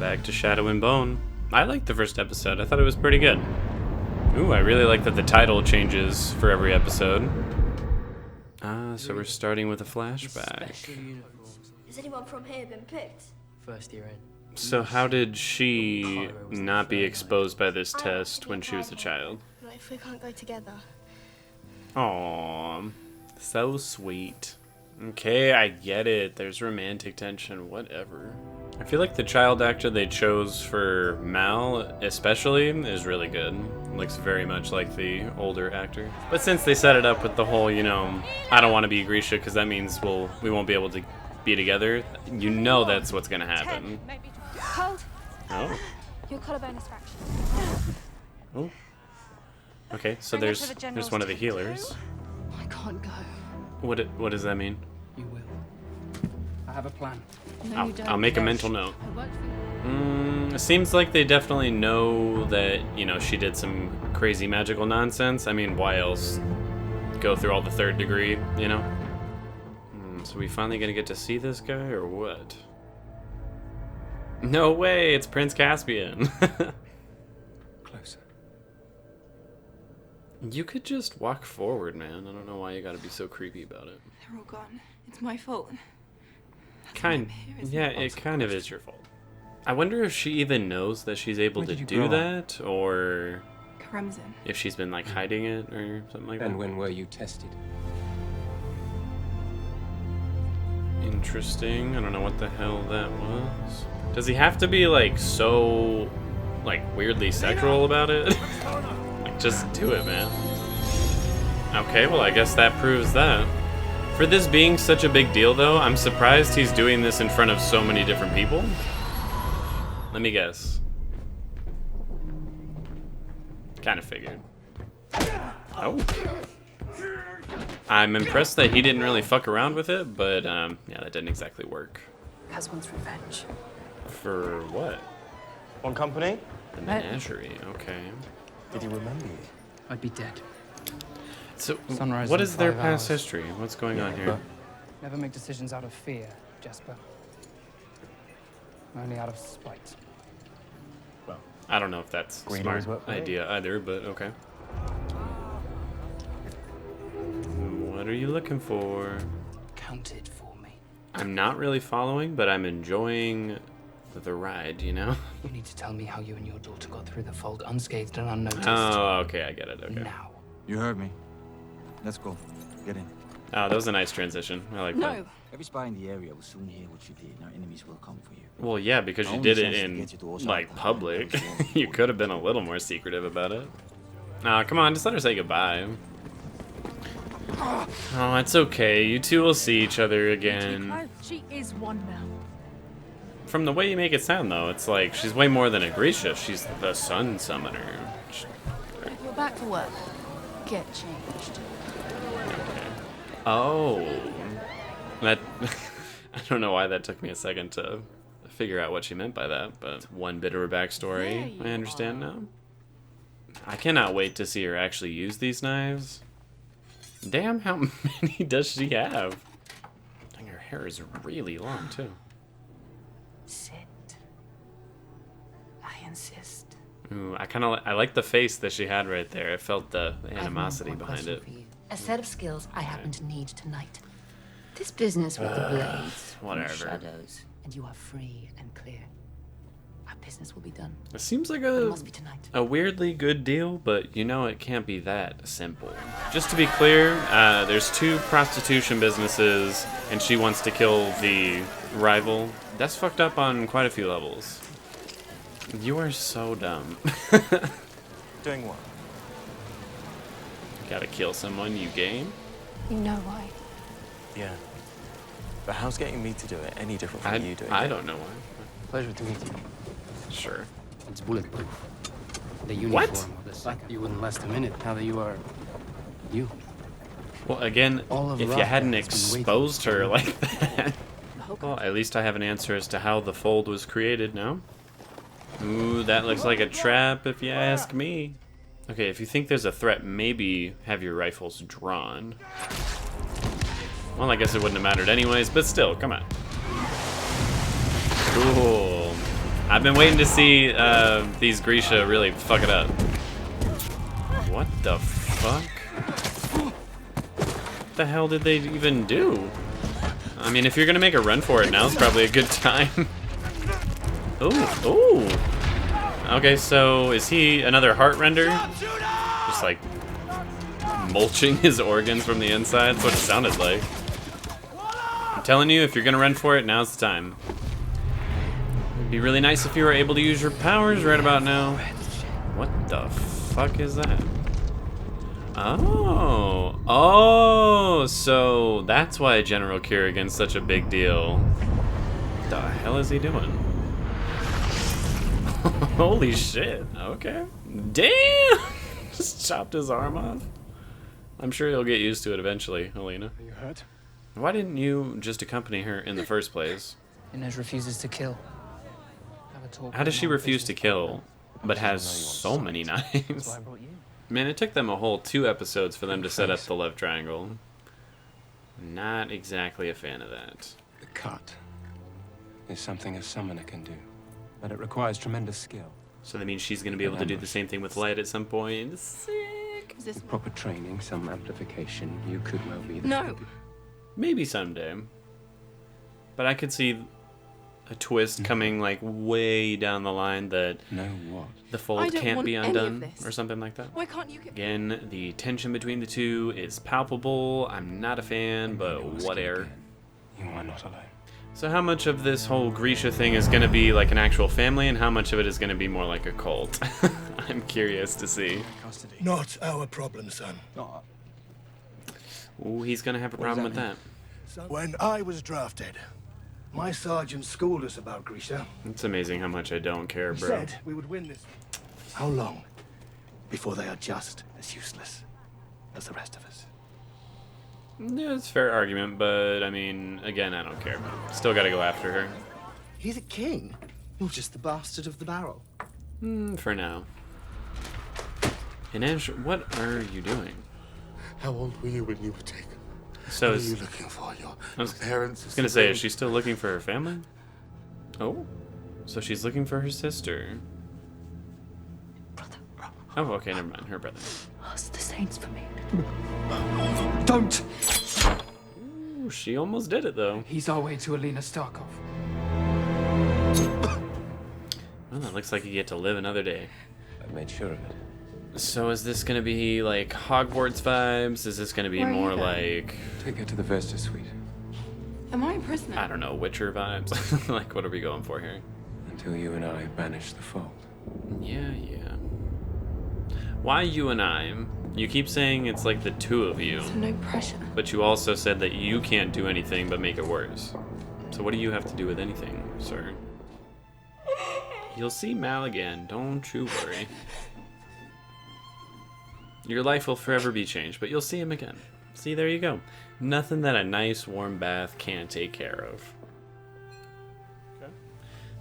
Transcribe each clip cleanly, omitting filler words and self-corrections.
back to Shadow and Bone. I liked the first episode. I thought it was pretty good. Ooh, I really like that the title changes for every episode. So we're starting with a flashback. Has anyone from here been picked? First year in. So how did she not be exposed by this test when she was a child? What if we can't go together? Aww, so sweet. Okay, I get it. There's romantic tension, whatever. I feel like the child actor they chose for Mal, especially, is really good. Looks very much like the older actor. But since they set it up with the whole, you know, I don't want to be Grisha because that means we won't be able to be together, you know that's what's gonna happen. Hold. Oh. Your collarbone is fractured. Oh. Okay, so there's one of the healers. I can't go. What does that mean? You will. I have a plan. No, you don't. I'll make a mental note. I worked for you. It seems like they definitely know that, you know, she did some crazy magical nonsense. I mean, why else go through all the third degree, you know? So we finally gonna get to see this guy, or what? No way, it's Prince Caspian. Closer. You could just walk forward, man. I don't know why you gotta be so creepy about it. They're all gone. It's my fault. Yeah, it kind of is your fault. I wonder if she even knows that she's able to do that, or Crimson. if she's been like hiding it or something like that. And when were you tested? Interesting. I don't know what the hell that was. Does he have to be like so like weirdly sexual about it? Like just do it, man. Okay, well I guess that proves that. For this being such a big deal though, I'm surprised he's doing this in front of so many different people. Let me guess. Kind of figured. Oh. I'm impressed that he didn't really fuck around with it, but yeah, that didn't exactly work. Has one's revenge. For what? On company? The menagerie, okay. Did he remember you? I'd be dead. So, Sunrise what in is their 5 past hours. history? What's going on here? Never make decisions out of fear, Jasper. Only out of spite. Well, I don't know if that's a Green smart always worked for me. idea either, but okay. What are you looking for? Count it for me. I'm not really following, but I'm enjoying the ride, you know? You need to tell me how you and your daughter got through the fold unscathed and unnoticed. Oh, okay, I get it, okay. Now. You heard me. Let's go. Get in. Oh, that was a nice transition. I like that. No. Every spy in the area will soon hear what you did, and our enemies will come for you. Well, yeah, because you Only did it chance to in, get you to also like, have to public. hide them You could have been a little more secretive about it. Nah, come on, just let her say goodbye. Oh, it's okay. You two will see each other again. She is one now. From the way you make it sound, though, it's like she's way more than a Grisha. She's the Sun Summoner. You're back to work. Get changed. Oh. That... I don't know why that took me a second to figure out what she meant by that, but one bit of her backstory, I understand now. I cannot wait to see her actually use these knives. Damn, how many does she have? Dang, her hair is really long, too. Sit. I insist. Ooh, I like the face that she had right there. I felt the animosity behind it. A set of skills I happen to need tonight. This business with the blades, and whatever. the shadows, and you are free and clear. Our business will be done. It seems like It must be tonight. a weirdly good deal, but you know it can't be that simple. Just to be clear, there's 2 prostitution businesses, and she wants to kill the rival. That's fucked up on quite a few levels. You are so dumb. Doing what? Gotta kill someone, you game? You know why. Yeah. But how's getting me to do it any different from you doing I it? don't know why. Pleasure to meet you. Sure. It's bulletproof. The uniform What? of the psychic. You wouldn't last a minute now that you are... you. Well, again, All of if you Rothbard hadn't has been waiting exposed for her you. like that... Well, at least I have an answer as to how the fold was created now. Ooh, that looks like a trap if you ask me. Okay, if you think there's a threat, maybe have your rifles drawn. Well, I guess it wouldn't have mattered anyways, but still, come on. Cool. I've been waiting to see these Grisha really fuck it up. What the fuck? What the hell did they even do? I mean, if you're gonna make a run for it, now's probably a good time. Ooh, ooh. Okay, so is he another heart render? Just like mulching his organs from the inside? That's what it sounded like. I'm telling you, if you're gonna run for it, now's the time. It'd be really nice if you were able to use your powers right about now. What the fuck is that? Oh. Oh, so that's why General Kerrigan's such a big deal. What the hell is he doing? Holy shit. Okay. Damn! Just chopped his arm off. I'm sure he'll get used to it eventually, Helena. Are you hurt? Why didn't you just accompany her in the first place? Inez refuses to kill. Have a talk How does with she Mom refuse Fisher's to kill, father. but has so many That's knives? why I brought you. Man, it took them a whole 2 episodes for them to set up the love triangle. Not exactly a fan of that. The cut is something a summoner can do, but it requires tremendous skill. So that means she's going to be able to do the same thing with light at some point. Sick! Is this With proper training, some amplification, you could well be the... No. Maybe someday. But I could see a twist coming like way down the line that Know what? the I fold don't can't want be any of undone this. or something like that. Why can't you get... Again, the tension between the two is palpable. I'm not a fan, but whatever. You are not alone. So how much of this whole Grisha thing is going to be like an actual family and how much of it is going to be more like a cult? I'm curious to see. Not our problem, son. Ooh, he's going to have a problem with that. When I was drafted, my sergeant schooled us about Grisha. It's amazing how much I don't care, He bro. said we would win this. How long before they are just as useless as the rest of us? Yeah, it's a fair argument, but I mean, again, I don't care. Still got to go after her. He's a king. You're just the bastard of the barrel. For now. Inej, what are you doing? How old were you when you were taken? So what is, are you looking for? Your I was parents? gonna say, is she still looking for her family? Oh, so she's looking for her sister. Brother, Oh, okay, never mind. Her brother. ask the saints for me. Don't! Ooh, she almost did it though. He's our way to Alina Starkov. Well, that looks like you get to live another day. I made sure of it. So is this gonna be like Hogwarts vibes? Is this gonna be Where are you more going? like, Take her to the Vesta suite Am I a prisoner? I don't know, Witcher vibes? Like, what are we going for here? until you and I banish the fold. Yeah. Why you and I? You keep saying it's like the two of you, So no pressure. but you also said that you can't do anything but make it worse. So what do you have to do with anything, sir? You'll see Mal again, don't you worry. Your life will forever be changed, but you'll see him again. See, there you go. Nothing that a nice warm bath can't take care of. Okay.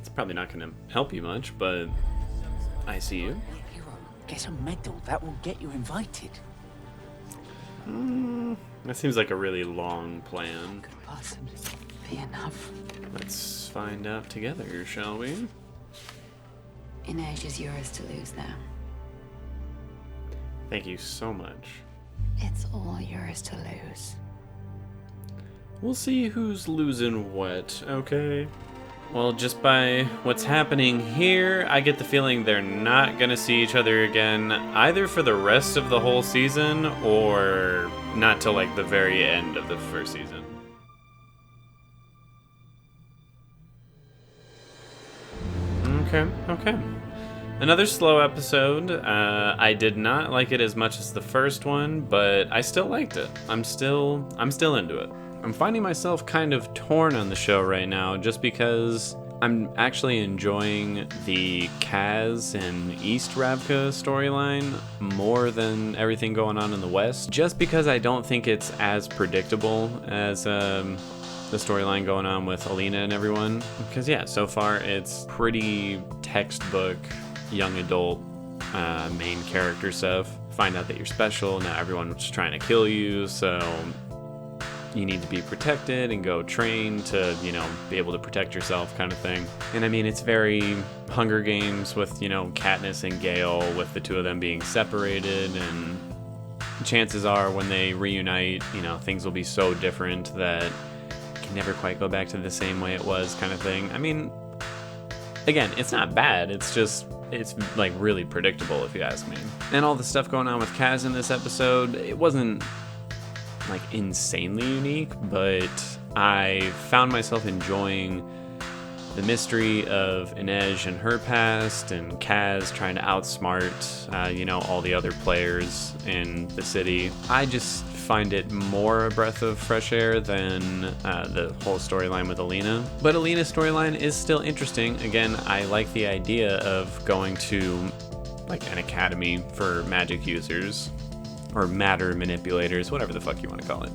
It's probably not going to help you much, but I see you. Hero, get a medal. That will get you invited. That seems like a really long plan. Good person. Be enough. Let's find out together, shall we? Inej is yours to lose now. Thank you so much. It's all yours to lose. We'll see who's losing what, okay? Well, just by what's happening here, I get the feeling they're not gonna see each other again, either for the rest of the whole season, or not till like the very end of the first season. Okay. Another slow episode. I did not like it as much as the first one, but I still liked it. I'm still into it. I'm finding myself kind of torn on the show right now just because I'm actually enjoying the Kaz and East Ravka storyline more than everything going on in the West, just because I don't think it's as predictable as the storyline going on with Alina and everyone. Because yeah, so far it's pretty textbook young adult main character stuff. Find out that you're special, now everyone's trying to kill you, so you need to be protected and go train to, be able to protect yourself kind of thing. And I mean, it's very Hunger Games with, Katniss and Gale, with the two of them being separated, and chances are when they reunite, things will be so different that it can never quite go back to the same way it was kind of thing. I mean, again, it's not bad. It's like really predictable if you ask me. And all the stuff going on with Kaz in this episode, it wasn't like insanely unique, but I found myself enjoying the mystery of Inej and her past, and Kaz trying to outsmart, all the other players in the city. I just find it more a breath of fresh air than the whole storyline with Alina. But Alina's storyline is still interesting. Again, I like the idea of going to like an academy for magic users, or matter manipulators, whatever the fuck you want to call it.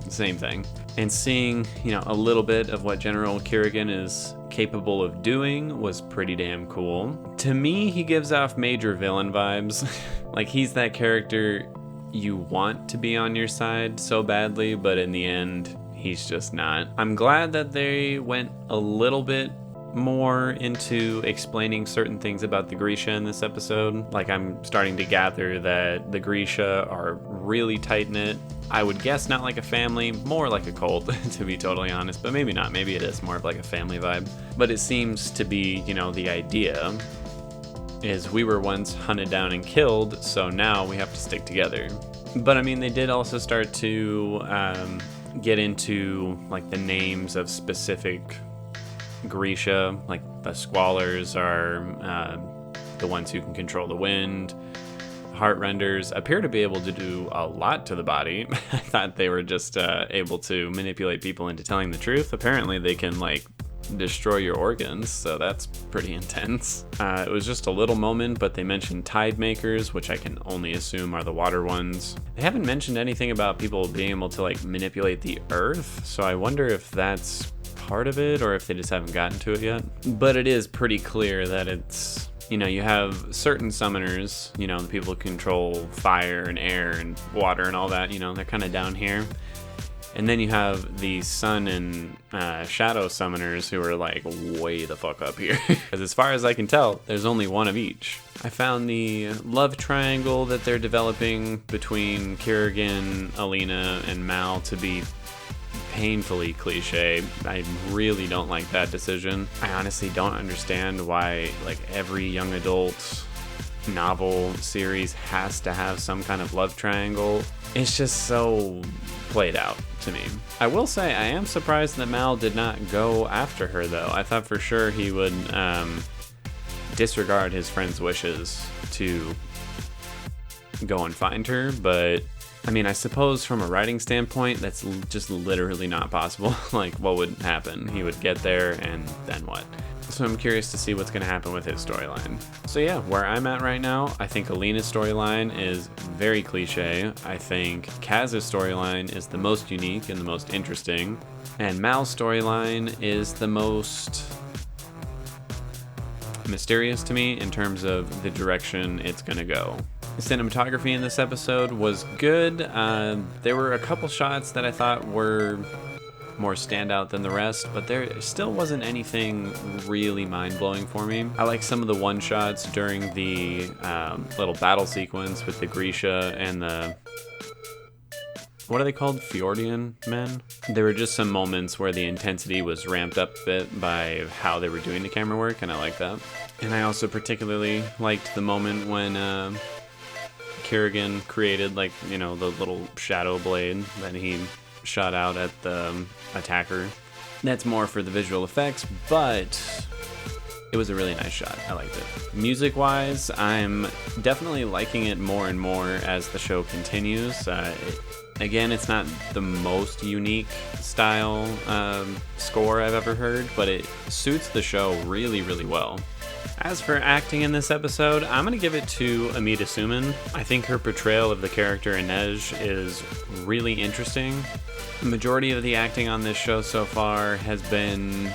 Same thing. And seeing, a little bit of what General Kerrigan is capable of doing was pretty damn cool. To me, he gives off major villain vibes. Like, he's that character you want to be on your side so badly, but in the end, he's just not. I'm glad that they went a little bit more into explaining certain things about the Grisha in this episode. Like, I'm starting to gather that the Grisha are really tight-knit. I would guess not like a family, more like a cult, to be totally honest, but maybe not. Maybe it is more of like a family vibe. But it seems to be, the idea is we were once hunted down and killed, so now we have to stick together. But I mean, they did also start to get into like the names of specific Grisha, like the Squallers are the ones who can control the wind. Heartrenders appear to be able to do a lot to the body. I thought they were just able to manipulate people into telling the truth. Apparently they can like destroy your organs, so that's pretty intense. It was just a little moment, but they mentioned tide makers, which I can only assume are the water ones. They haven't mentioned anything about people being able to like manipulate the earth, so I wonder if that's part of it or if they just haven't gotten to it yet. But it is pretty clear that it's, you have certain summoners, the people who control fire and air and water and all that, they're kind of down here. And then you have the sun and shadow summoners who are like way the fuck up here. Because as far as I can tell, there's only one of each. I found the love triangle that they're developing between Kerrigan, Alina, and Mal to be painfully cliche. I really don't like that decision. I honestly don't understand why like every young adult novel series has to have some kind of love triangle. It's just so played out to me. I will say I am surprised that Mal did not go after her though. I thought for sure he would disregard his friend's wishes to go and find her, but I mean, I suppose from a writing standpoint, that's just literally not possible. Like, what would happen? He would get there, and then what? So I'm curious to see what's going to happen with his storyline. So yeah, where I'm at right now, I think Alina's storyline is very cliche. I think Kaz's storyline is the most unique and the most interesting. And Mal's storyline is the most mysterious to me in terms of the direction it's going to go. The cinematography in this episode was good. There were a couple shots that I thought were more standout than the rest, but there still wasn't anything really mind-blowing for me. I like some of the one-shots during the little battle sequence with the Grisha and the... what are they called? Fjordian men? There were just some moments where the intensity was ramped up a bit by how they were doing the camera work, and I like that. And I also particularly liked the moment when Kerrigan created, like, the little shadow blade that he shot out at the attacker. That's more for the visual effects, but it was a really nice shot. I liked it. Music-wise, I'm definitely liking it more and more as the show continues. Again, it's not the most unique style score I've ever heard, but it suits the show really, really well. As for acting in this episode, I'm going to give it to Amita Suman. I think her portrayal of the character Inej is really interesting. The majority of the acting on this show so far has been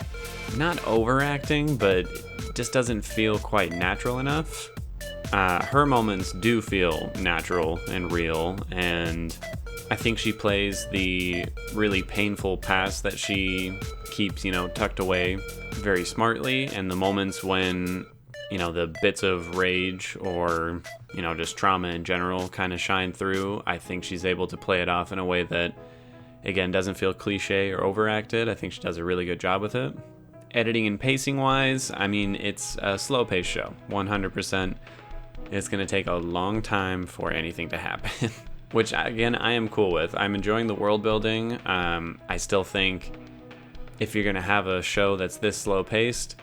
not overacting, but just doesn't feel quite natural enough. Her moments do feel natural and real, and I think she plays the really painful past that she keeps, tucked away very smartly, and the moments when, the bits of rage or, just trauma in general kind of shine through, I think she's able to play it off in a way that, again, doesn't feel cliche or overacted. I think she does a really good job with it. Editing and pacing wise, it's a slow paced show, 100%. It's going to take a long time for anything to happen, which again, I am cool with. I'm enjoying the world building. I still think if you're going to have a show that's this slow paced,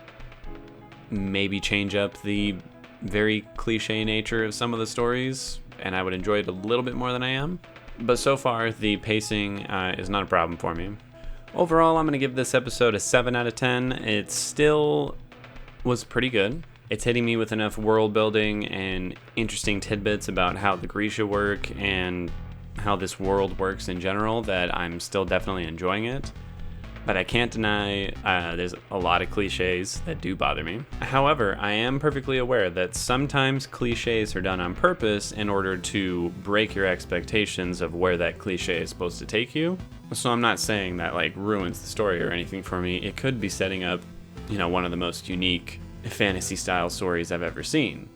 maybe change up the very cliche nature of some of the stories, and I would enjoy it a little bit more than I am. But so far, the pacing is not a problem for me. Overall, I'm going to give this episode a 7 out of 10. It still was pretty good. It's hitting me with enough world building and interesting tidbits about how the Grisha work and how this world works in general that I'm still definitely enjoying it. But I can't deny there's a lot of cliches that do bother me. However, I am perfectly aware that sometimes cliches are done on purpose in order to break your expectations of where that cliche is supposed to take you. So I'm not saying that ruins the story or anything for me. It could be setting up, one of the most unique fantasy style stories I've ever seen.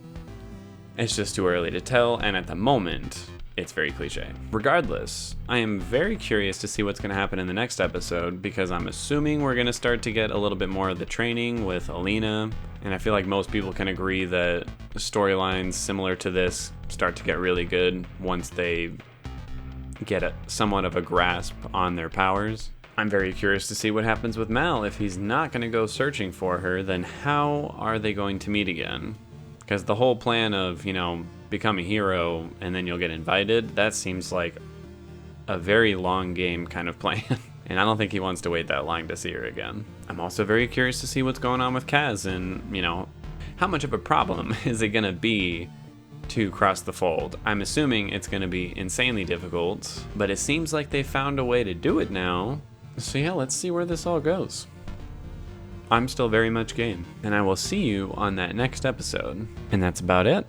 It's just too early to tell, and at the moment, it's very cliche. Regardless, I am very curious to see what's going to happen in the next episode, because I'm assuming we're going to start to get a little bit more of the training with Alina, and I feel like most people can agree that storylines similar to this start to get really good once they get somewhat of a grasp on their powers. I'm very curious to see what happens with Mal. If he's not going to go searching for her, then how are they going to meet again? Because the whole plan of, become a hero and then you'll get invited, that seems like a very long game kind of plan. And I don't think he wants to wait that long to see her again. I'm also very curious to see what's going on with Kaz and, how much of a problem is it going to be to cross the fold. I'm assuming it's going to be insanely difficult, but it seems like they found a way to do it now. So yeah, let's see where this all goes. I'm still very much game, and I will see you on that next episode. And that's about it.